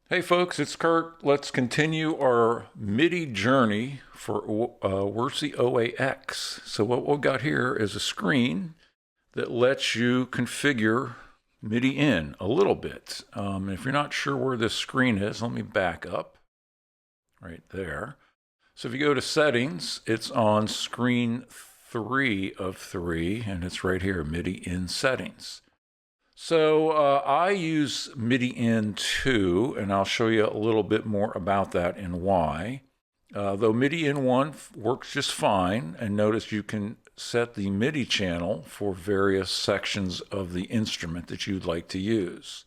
Hey folks, it's Kurt. Let's continue our MIDI journey for Wersi OAX. So what we've got here is a screen that lets you configure MIDI in a little bit. If you're not sure where this screen is, let me back up right there. So if you go to settings, it's on screen 3 of 3, and it's right here, MIDI in settings. So I use MIDI In2, and I'll show you a little bit more about that and why. Though MIDI In1 works just fine, and notice you can set the MIDI channel for various sections of the instrument that you'd like to use.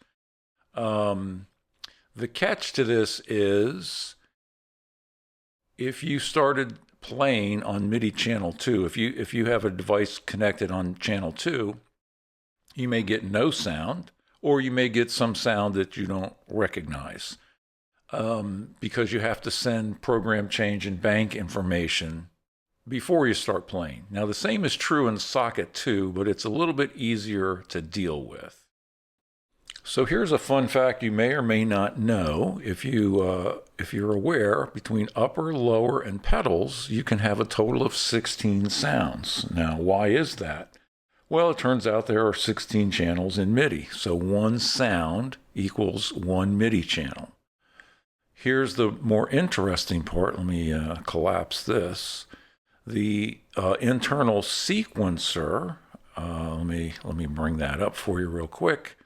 The catch to this is if you started playing on MIDI channel 2, if you have a device connected on channel 2, you may get no sound, or you may get some sound that you don't recognize because you have to send program change and bank information before you start playing. Now, the same is true in socket 2, but it's a little bit easier to deal with. So here's a fun fact you may or may not know. If you're aware, between upper, lower, and pedals, you can have a total of 16 sounds. Now, why is that? Well, it turns out there are 16 channels in MIDI, so one sound equals one MIDI channel. Here's the more interesting part. Let me collapse this. The internal sequencer, let me bring that up for you real quick,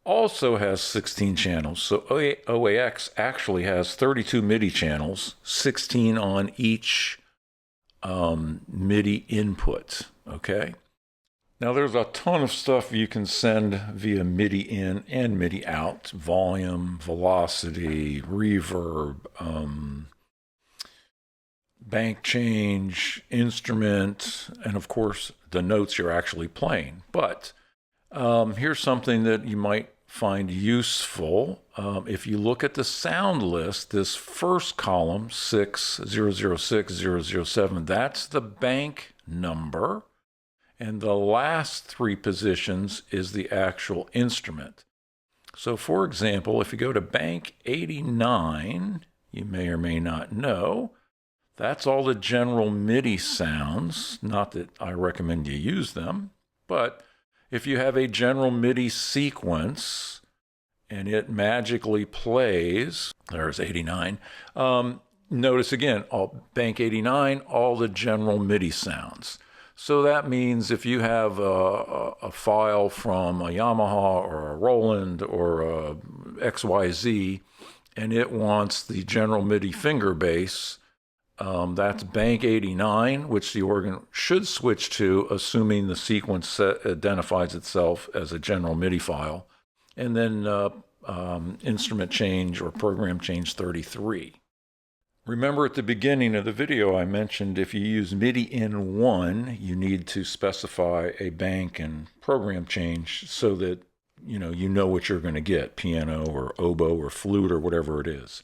also has 16 channels. So OAX actually has 32 MIDI channels, 16 on each MIDI input, okay? Now, there's a ton of stuff you can send via MIDI in and MIDI out: volume, velocity, reverb, bank change, instrument, and of course, the notes you're actually playing. But here's something that you might find useful. If you look at the sound list, this first column, 6006-007, that's the bank number. And the last three positions is the actual instrument. So for example, if you go to bank 89, you may or may not know, that's all the general MIDI sounds. Not that I recommend you use them, but if you have a general MIDI sequence and it magically plays, there's 89, notice again, bank 89, all the general MIDI sounds. So that means if you have a file from a Yamaha or a Roland or a XYZ and it wants the general MIDI finger bass, that's bank 89, which the organ should switch to, assuming the sequence identifies itself as a general MIDI file, and then instrument change or program change 33. Remember at the beginning of the video I mentioned if you use MIDI In1, you need to specify a bank and program change so that you know what you're going to get, piano or oboe or flute or whatever it is.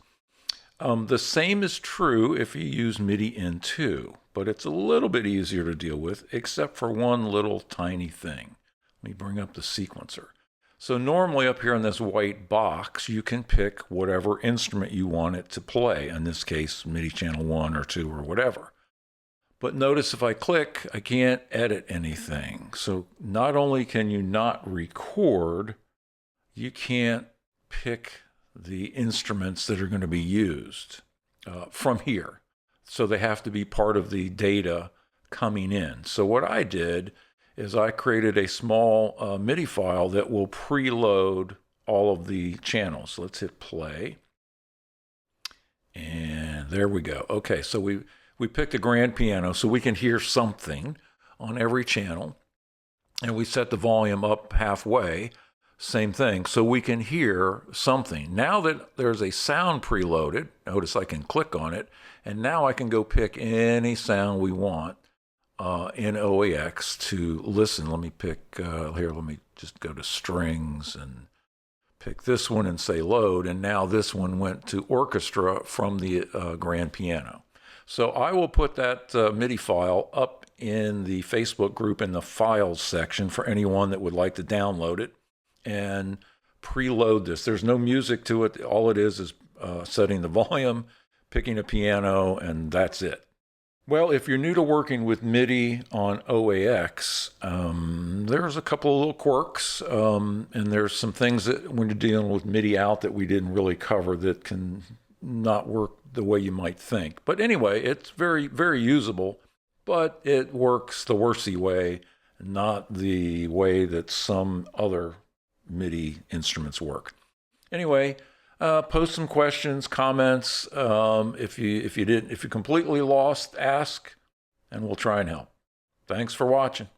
The same is true if you use MIDI In2, but it's a little bit easier to deal with, except for one little tiny thing. Let me bring up the sequencer. So normally up here in this white box, you can pick whatever instrument you want it to play, in this case, MIDI channel 1 or 2 or whatever. But notice if I click, I can't edit anything. So not only can you not record, you can't pick the instruments that are going to be used from here. So they have to be part of the data coming in. So what I did is I created a small MIDI file that will preload all of the channels. Let's hit play. And there we go. Okay, so we picked a grand piano so we can hear something on every channel. And we set the volume up halfway, same thing, so we can hear something. Now that there's a sound preloaded, notice I can click on it, and now I can go pick any sound we want in OAX to listen. Let me pick, here, let me just go to strings and pick this one and say load, and now this one went to orchestra from the grand piano. So I will put that MIDI file up in the Facebook group in the files section for anyone that would like to download it and preload this. There's no music to it. All it is setting the volume, picking a piano, and that's it. Well, if you're new to working with MIDI on OAX, there's a couple of little quirks, and there's some things that when you're dealing with MIDI out that we didn't really cover that can not work the way you might think. But anyway, it's very, very usable, but it works the Wersi way, not the way that some other MIDI instruments work. Anyway, post some questions, comments. If you completely lost, ask, and we'll try and help. Thanks for watching.